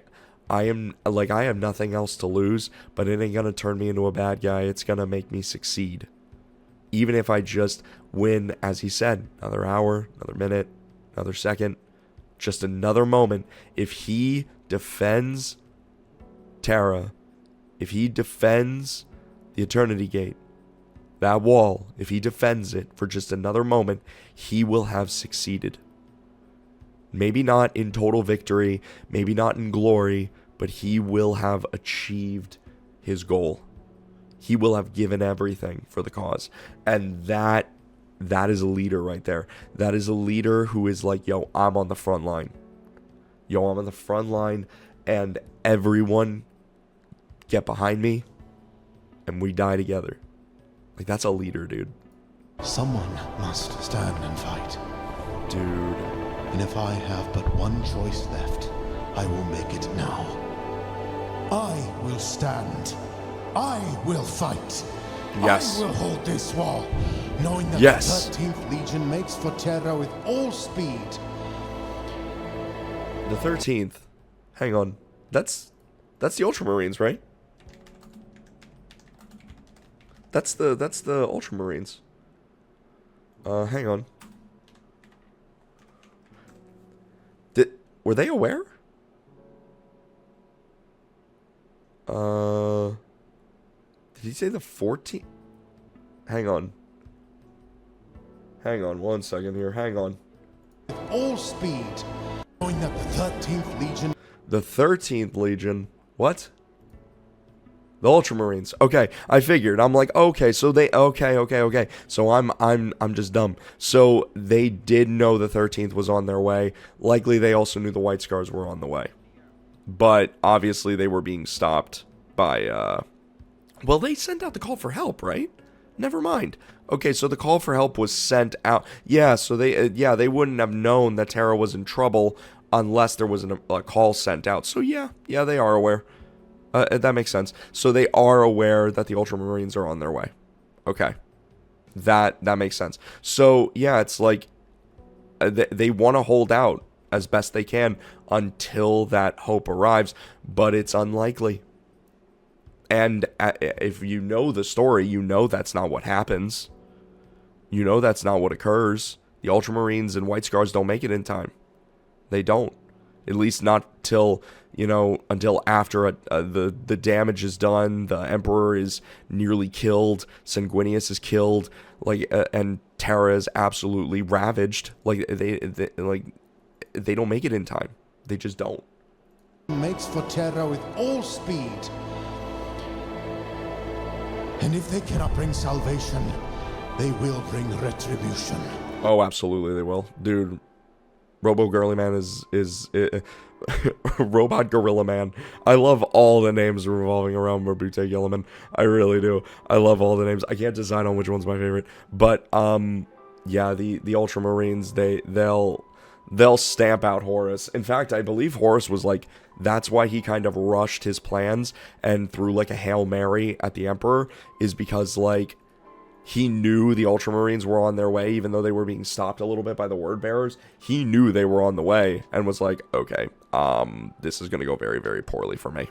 I have nothing else to lose, but it ain't gonna turn me into a bad guy. It's gonna make me succeed. Even if I just win, as he said, another hour, another minute, another second, just another moment. If he defends Terra, if he defends the Eternity Gate, that wall, if he defends it for just another moment, he will have succeeded. Maybe not in total victory, maybe not in glory, but he will have achieved his goal. He will have given everything for the cause. And that is a leader right there. That is a leader who is like, yo, I'm on the front line. Yo, I'm on the front line, and everyone get behind me, and we die together. Like, that's a leader, dude. Someone must stand and fight. Dude. And if I have but one choice left, I will make it now. I will stand. I will fight. Yes. I will hold this wall, knowing that Yes. the 13th Legion makes for Terra with all speed. The 13th. Hang on. That's the Ultramarines, right? That's the Ultramarines. Hang on. Were they aware? Did he say the 14th? Hang on. Hang on 1 second here. Hang on. With all speed, knowing that the 13th Legion... The 13th Legion. What? The Ultramarines. Okay, I figured. I'm like, okay, so they okay. So I'm just dumb. So they did know the 13th was on their way. Likely they also knew the White Scars were on the way. But obviously they were being stopped by well, they sent out the call for help, right? Never mind. Okay, so the call for help was sent out. Yeah, so they wouldn't have known that Terra was in trouble unless there was a call sent out. So yeah, they are aware. That makes sense. So they are aware that the Ultramarines are on their way. Okay. That makes sense. So, yeah, it's like they want to hold out as best they can until that hope arrives, but it's unlikely. And if you know the story, you know that's not what happens. You know that's not what occurs. The Ultramarines and White Scars don't make it in time. They don't. At least not till, until after the damage is done, the Emperor is nearly killed, Sanguinius is killed, and Terra is absolutely ravaged. They don't make it in time. They just don't. Makes for Terra with all speed. And if they cannot bring salvation, they will bring retribution. Oh, absolutely they will. Dude, Robo Girly Man is Robot Gorilla Man. I love all the names revolving around Mabute Gilliman. I really do. I love all the names. I can't decide on which one's my favorite. But yeah, the Ultramarines, they'll stamp out Horus. In fact, I believe Horus was like, that's why he kind of rushed his plans and threw like a Hail Mary at the Emperor, is because like he knew the Ultramarines were on their way, even though they were being stopped a little bit by the word bearers. He knew they were on the way and was like, okay, this is going to go very, very poorly for me.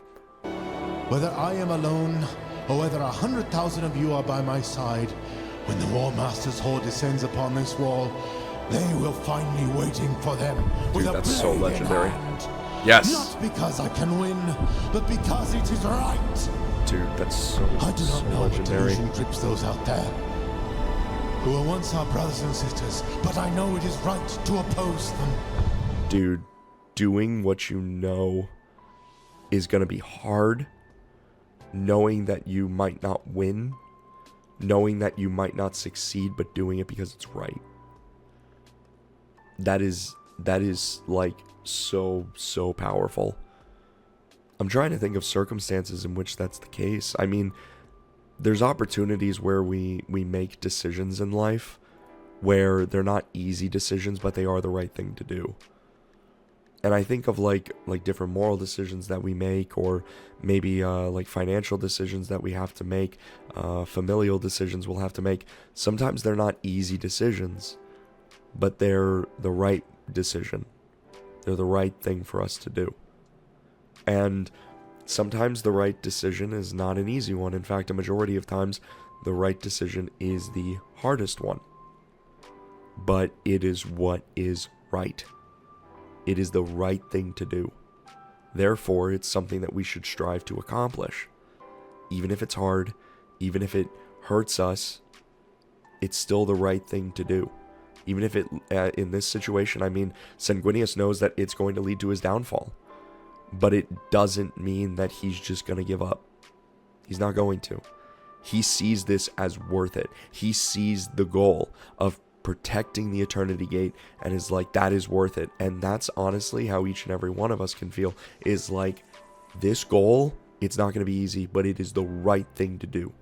Whether I am alone or whether 100,000 of you are by my side, when the War Master's horde descends upon this wall, they will find me waiting for them. Dude, that's so legendary. Hand. Yes. Not because I can win, but because it is right. Dude, that's so I do not know legendary. what delusion grips those out there who were once our brothers and sisters, but I know it is right to oppose them. Dude, doing what you know is going to be hard, knowing that you might not win, knowing that you might not succeed, but doing it because it's right. That is like so powerful. I'm trying to think of circumstances in which that's the case. I mean, there's opportunities where we make decisions in life where they're not easy decisions, but they are the right thing to do. And I think of like different moral decisions that we make, or maybe like financial decisions that we have to make, familial decisions we'll have to make. Sometimes they're not easy decisions, but they're the right decision. They're the right thing for us to do. And sometimes the right decision is not an easy one. In fact, a majority of times, the right decision is the hardest one. But it is what is right. It is the right thing to do. Therefore, it's something that we should strive to accomplish. Even if it's hard, even if it hurts us, it's still the right thing to do. Even if it, in this situation, I mean, Sanguinius knows that it's going to lead to his downfall. But it doesn't mean that he's just going to give up. He's not going to. He sees this as worth it. He sees the goal of protecting the Eternity Gate and is like, that is worth it. And that's honestly how each and every one of us can feel, is like, this goal, it's not going to be easy, but it is the right thing to do.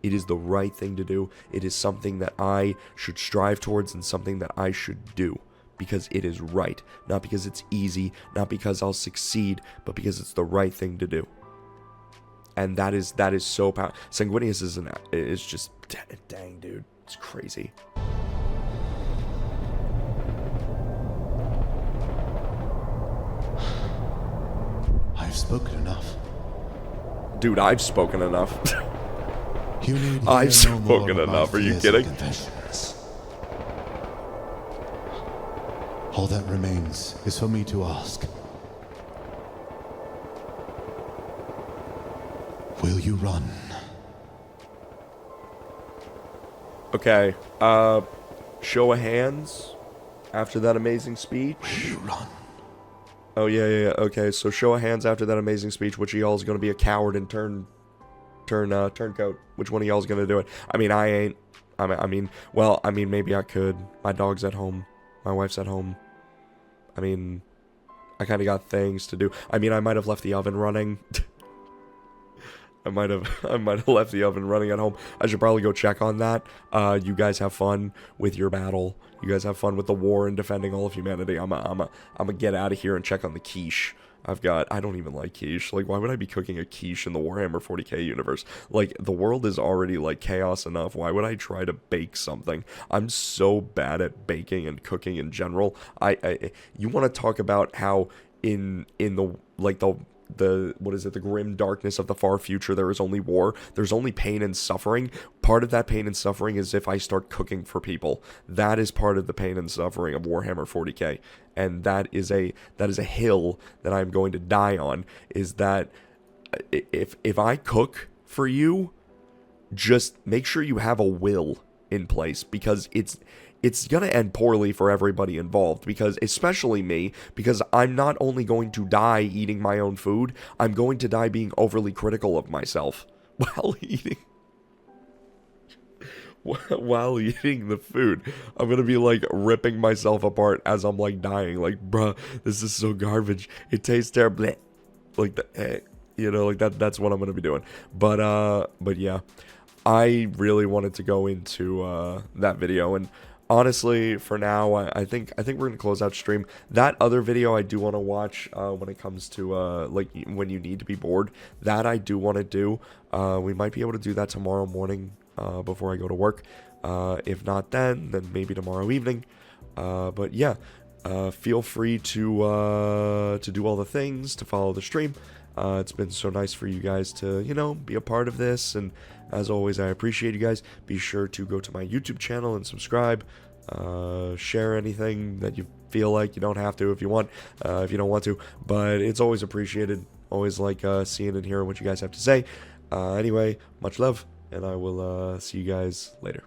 It is the right thing to do. It is something that I should strive towards and something that I should do. Because it is right. Not because it's easy, not because I'll succeed, but because it's the right thing to do. And that is so powerful. Sanguinius is just, dang, dude. It's crazy. I've spoken enough. Dude, I've spoken enough. You need I've hear no more spoken of my enough. Are you fears kidding? and confessions. All that remains is for me to ask. Will you run? Okay, show of hands after that amazing speech. Will you run? Oh, yeah. Okay, so show of hands after that amazing speech, which y'all is going to be a coward and turn turncoat. Which one of y'all's gonna do it? I mean, I ain't. Well, maybe I could. My dog's at home. My wife's at home. I mean, I kind of got things to do. I mean, I might have left the oven running. I might have left the oven running at home. I should probably go check on that. You guys have fun with your battle. You guys have fun with the war and defending all of humanity. I'm a get out of here and check on the quiche. I don't even like quiche. Like, why would I be cooking a quiche in the Warhammer 40k universe? Like, the world is already, like, chaos enough. Why would I try to bake something? I'm so bad at baking and cooking in general. You want to talk about how in the, like, the what is it, the grim darkness of the far future, there is only war, there's only pain and suffering. Part of that pain and suffering is if I start cooking for people. That is part of the pain and suffering of Warhammer 40k, and that is a hill that I'm going to die on, is that if I cook for you, just make sure you have a will in place, because it's gonna end poorly for everybody involved, because especially me, because I'm not only going to die eating my own food, I'm going to die being overly critical of myself while eating the food. I'm gonna be like ripping myself apart as I'm like dying, like, bruh, this is so garbage, it tastes terrible, like the like that's what I'm gonna be doing. But yeah, I really wanted to go into that video, and honestly, for now, I think we're gonna close out stream. That other video I do want to watch when it comes to like when you need to be bored. That I do want to do. We might be able to do that tomorrow morning before I go to work. If not then maybe tomorrow evening. But yeah, feel free to do all the things, to follow the stream. It's been so nice for you guys to, be a part of this, and as always, I appreciate you guys. Be sure to go to my YouTube channel and subscribe. Share anything that you feel like. You don't have to if you want, if you don't want to, but it's always appreciated. Always like seeing and hearing what you guys have to say. Anyway, much love, and I will see you guys later.